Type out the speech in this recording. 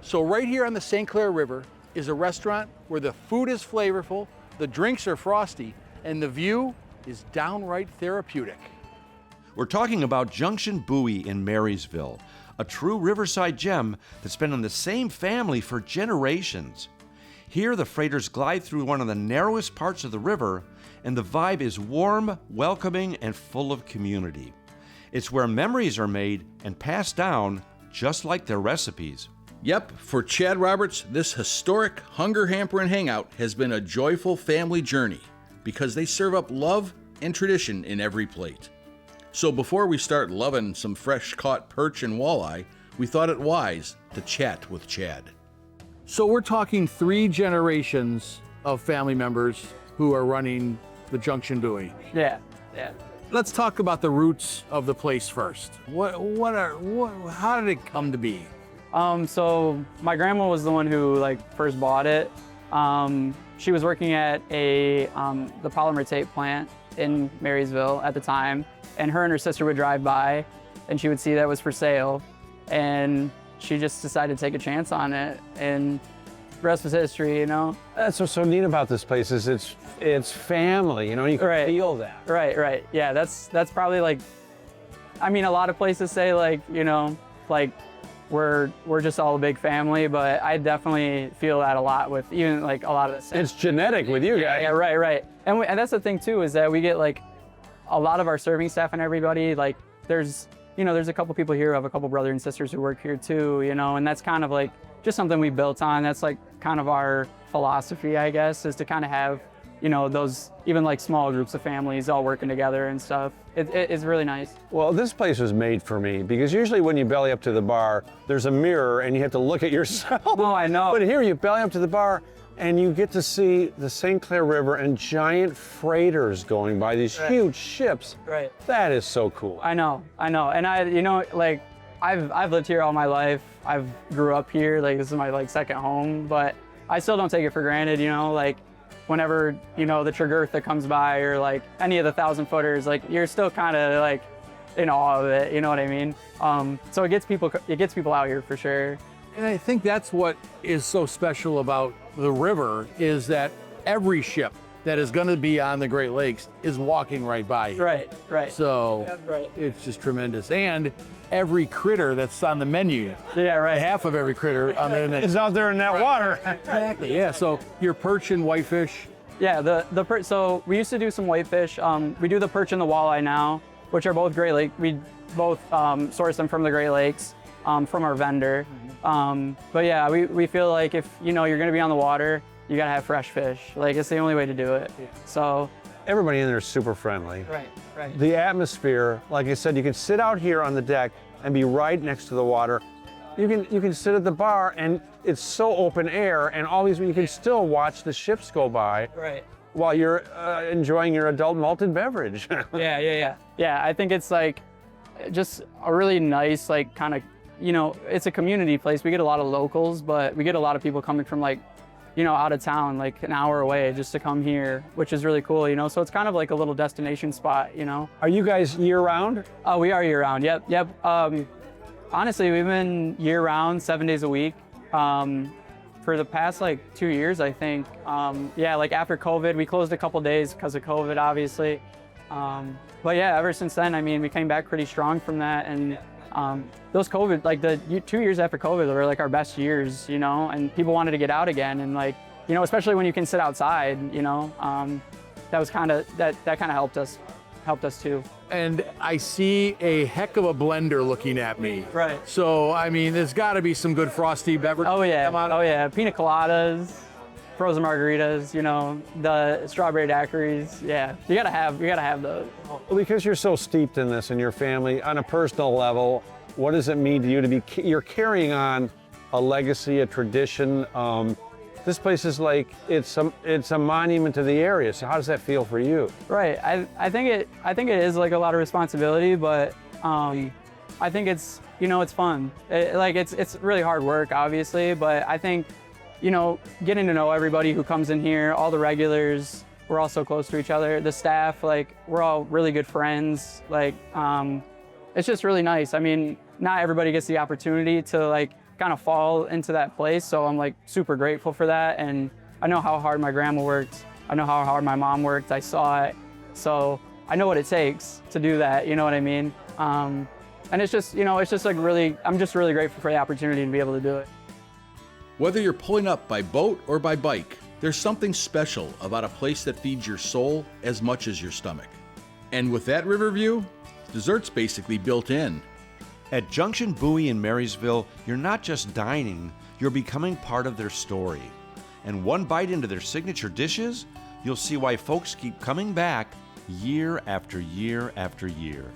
So right here on the St. Clair River is a restaurant where the food is flavorful, the drinks are frosty, and the view is downright therapeutic. We're talking about Junction Buoy in Marysville, a true riverside gem that's been in the same family for generations. Here, the freighters glide through one of the narrowest parts of the river, and the vibe is warm, welcoming, and full of community. It's where memories are made and passed down, just like their recipes. Yep, for Chad Roberts, this historic hunger hamper and hangout has been a joyful family journey because they serve up love and tradition in every plate. So before we start loving some fresh caught perch and walleye, we thought it wise to chat with Chad. So we're talking 3 generations of family members who are running the Junction Buoy. Yeah. Let's talk about the roots of the place first. How did it come to be? So my grandma was the one who first bought it. She was working at the polymer tape plant in Marysville at the time, and her sister would drive by and she would see that it was for sale, and she just decided to take a chance on it, and the rest was history, That's what's so neat about this place is it's family, you can feel that. Right. Yeah, that's probably a lot of places say we're just all a big family, but I definitely feel that a lot with even a lot of the. It's genetic with you guys. Yeah, right. And that's the thing too, is that we get a lot of our serving staff and everybody, there's a couple people here who have a couple brothers and sisters who work here too, and that's kind of just something we built on. That's kind of our philosophy, I guess, is to kind of have, those even small groups of families all working together and stuff. It's really nice. Well, this place was made for me because usually when you belly up to the bar, there's a mirror and you have to look at yourself. Oh, I know. But here you belly up to the bar and you get to see the St. Clair River and giant freighters going by, these huge ships. Right. That is so cool. I know. And I've lived here all my life. I've grew up here. This is my second home, but I still don't take it for granted, whenever, the Tregurtha comes by or any of the 1,000-footers, you're still kind of in awe of it, you know what I mean? So it gets people out here for sure. And I think that's what is so special about the river is that every ship that is going to be on the Great Lakes is walking right by here. Right. So it's just tremendous. And every critter that's on the menu, half of every critter on the is out there in that water. Exactly, yeah. So your perch and whitefish. Yeah, the perch. So we used to do some whitefish. We do the perch and the walleye now, which are both Great Lake. We both source them from the Great Lakes, from our vendor. But yeah, we feel like if you're going to be on the water, you gotta have fresh fish. It's the only way to do it. So everybody in there is super friendly. Right. The atmosphere, like I said, you can sit out here on the deck and be right next to the water. You can sit at the bar and it's so open air, and always you can still watch the ships go by. Right. While you're enjoying your adult malted beverage. Yeah. I think it's just a really nice kind of, it's a community place. We get a lot of locals, but we get a lot of people coming from out of town, an hour away just to come here, which is really cool, so it's kind of a little destination spot, Are you guys year round? We are year round, yep. Honestly, we've been year round, 7 days a week, for the past 2 years, I think. After COVID, we closed a couple days because of COVID, obviously. But yeah, ever since then, we came back pretty strong from that, and those COVID, the 2 years after COVID were our best years, and people wanted to get out again, and especially when you can sit outside, that was kind of, that kind of helped us too. And I see a heck of a blender looking at me. Right. So, there's gotta be some good frosty beverages. Oh yeah, pina coladas, frozen margaritas, the strawberry daiquiris. Yeah, you gotta have those. Well, because you're so steeped in this and your family, on a personal level, what does it mean to you to be, you're carrying on a legacy, a tradition? This place is it's a monument to the area. So how does that feel for you? Right. I think it is a lot of responsibility, but I think it's it's fun. It's really hard work, obviously, but I think getting to know everybody who comes in here, all the regulars, we're all so close to each other. The staff, we're all really good friends. It's just really nice. Not everybody gets the opportunity to kind of fall into that place. So I'm like super grateful for that. And I know how hard my grandma worked. I know how hard my mom worked. I saw it. So I know what it takes to do that. You know what I mean? And it's just, it's just like I'm just really grateful for the opportunity to be able to do it. Whether you're pulling up by boat or by bike, there's something special about a place that feeds your soul as much as your stomach. And with that river view, dessert's basically built in. At Junction Buoy in Marysville, you're not just dining, you're becoming part of their story. And one bite into their signature dishes, you'll see why folks keep coming back year after year after year.